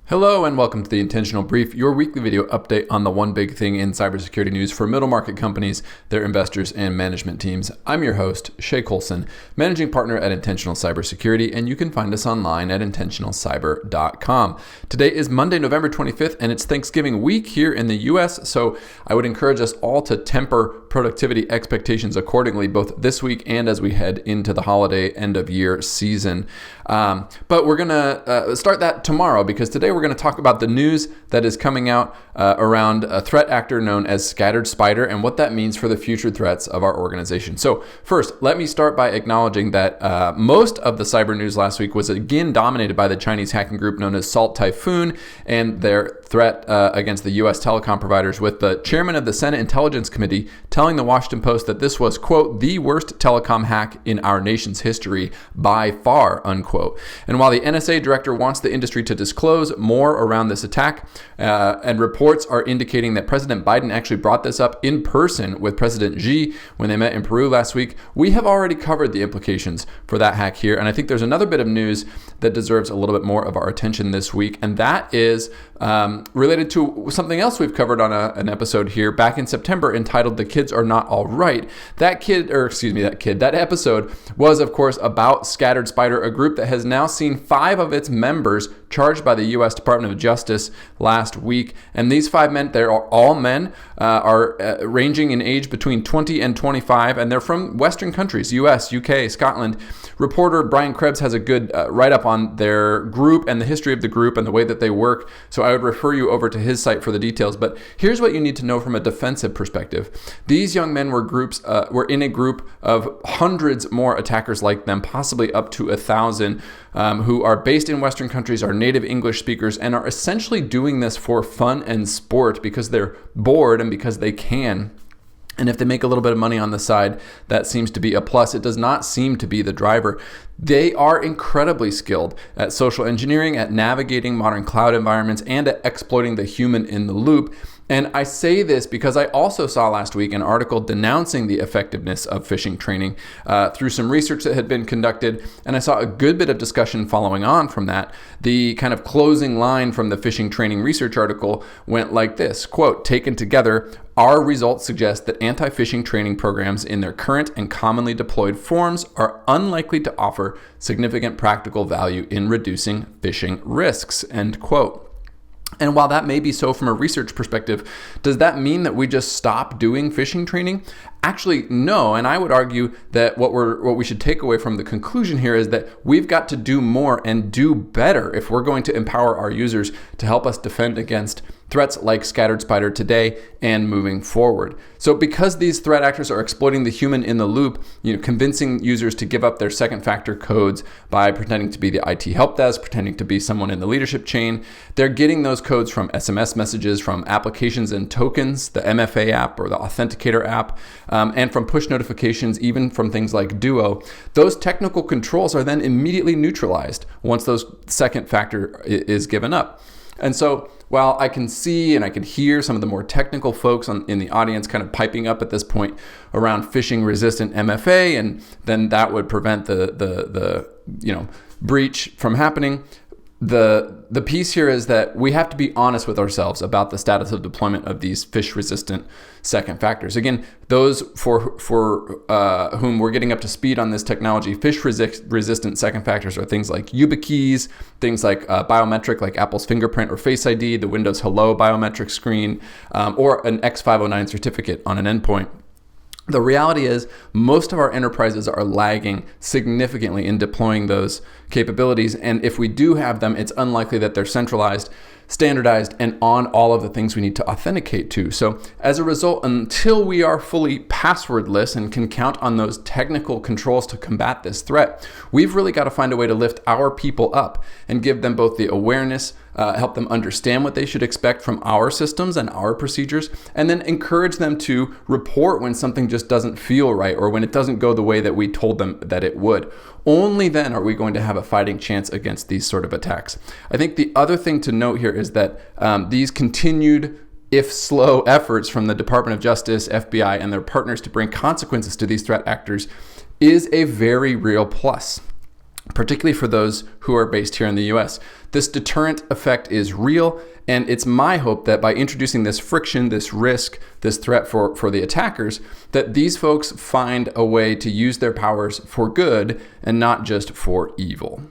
Hello and welcome to the Intentional Brief, your weekly video update on the one big thing in cybersecurity news for middle market companies, their investors, and management teams. I'm your host, Shay Colson, managing partner at Intentional Cybersecurity, and you can find us online at intentionalcyber.com. Today is Monday, November 25th, and it's Thanksgiving week here in the US, so I would encourage us all to temper productivity expectations accordingly, both this week and as we head into the holiday end of year season. But we're going to start that tomorrow, because today we're going to talk about the news that is coming out around a threat actor known as Scattered Spider and what that means for the future threats of our organization. So first, let me start by acknowledging that most of the cyber news last week was again dominated by the Chinese hacking group known as Salt Typhoon and their threat against the U.S. telecom providers, with the chairman of the Senate Intelligence Committee telling the Washington Post that this was, quote, the worst telecom hack in our nation's history by far, unquote. And while the NSA director wants the industry to disclose more around this attack, and reports are indicating that President Biden actually brought this up in person with President Xi when they met in Peru last week, we have already covered the implications for that hack here. And I think there's another bit of news that deserves a little bit more of our attention this week, and that is related to something else we've covered on an episode here back in September entitled "The Kids Are Not All Right." That episode was, of course, about Scattered Spider, a group that has now seen 5 of its members charged by the U.S. Department of Justice last week. And these 5 men, they're all men, are ranging in age between 20 and 25, and they're from Western countries, U.S., U.K., Scotland. Reporter Brian Krebs has a good write-up on their group and the history of the group and the way that they work, so I would refer you over to his site for the details. But here's what you need to know from a defensive perspective. These young men were in a group of hundreds more attackers like them, possibly up to 1,000, who are based in Western countries, are native English speakers, and are essentially doing this for fun and sport because they're bored and because they can. And if they make a little bit of money on the side, that seems to be a plus. It does not seem to be the driver. They are incredibly skilled at social engineering, at navigating modern cloud environments, and at exploiting the human in the loop. And I say this because I also saw last week an article denouncing the effectiveness of phishing training through some research that had been conducted, and I saw a good bit of discussion following on from that. The kind of closing line from the phishing training research article went like this, quote, "Taken together, our results suggest that anti-phishing training programs in their current and commonly deployed forms are unlikely to offer significant practical value in reducing phishing risks," end quote. And while that may be so from a research perspective, does that mean that we just stop doing phishing training? Actually, no. And I would argue that what we should take away from the conclusion here is that we've got to do more and do better if we're going to empower our users to help us defend against threats like Scattered Spider today and moving forward. So because these threat actors are exploiting the human in the loop, convincing users to give up their second factor codes by pretending to be the IT help desk, pretending to be someone in the leadership chain, they're getting those codes from SMS messages, from applications and tokens, the MFA app or the Authenticator app, and from push notifications, even from things like Duo. Those technical controls are then immediately neutralized once those second factor is given up. And so while I can see and I can hear some of the more technical folks in the audience kind of piping up at this point around phishing resistant MFA, and then that would prevent the breach from happening, the piece here is that we have to be honest with ourselves about the status of deployment of these phish-resistant second factors. Again, those for whom we're getting up to speed on this technology, phish-resistant second factors are things like YubiKeys, things like biometric, like Apple's fingerprint or Face ID, the Windows Hello biometric screen, or an X509 certificate on an endpoint. The reality is most of our enterprises are lagging significantly in deploying those capabilities. And if we do have them, it's unlikely that they're centralized, standardized, and on all of the things we need to authenticate to. So as a result, until we are fully passwordless and can count on those technical controls to combat this threat, we've really got to find a way to lift our people up and give them both the awareness, help them understand what they should expect from our systems and our procedures, and then encourage them to report when something just doesn't feel right or when it doesn't go the way that we told them that it would. Only then are we going to have a fighting chance against these sort of attacks. I think the other thing to note here is that these continued, if slow, efforts from the Department of Justice, FBI, and their partners to bring consequences to these threat actors is a very real plus. particularly for those who are based here in the US. This deterrent effect is real, and it's my hope that by introducing this friction, this risk, this threat for the attackers, that these folks find a way to use their powers for good and not just for evil.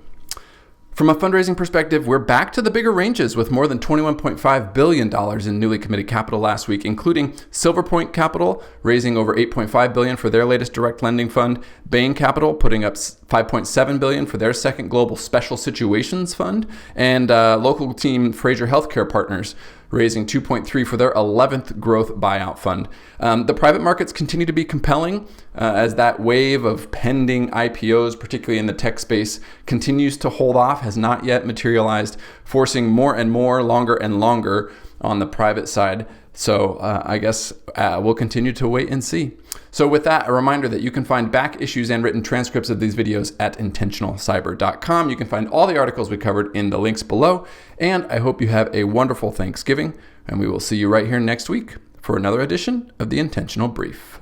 From a fundraising perspective, we're back to the bigger ranges with more than $21.5 billion in newly committed capital last week, including Silver Point Capital raising over $8.5 billion for their latest direct lending fund, Bain Capital putting up $5.7 billion for their second global special situations fund, and local team Fraser Healthcare Partners raising $2.3 for their 11th growth buyout fund. The private markets continue to be compelling as that wave of pending IPOs, particularly in the tech space, continues to hold off, has not yet materialized, forcing more and more, longer and longer on the private side. So I guess we'll continue to wait and see. So with that, a reminder that you can find back issues and written transcripts of these videos at intentionalcyber.com. You can find all the articles we covered in the links below. And I hope you have a wonderful Thanksgiving, and we will see you right here next week for another edition of the Intentional Brief.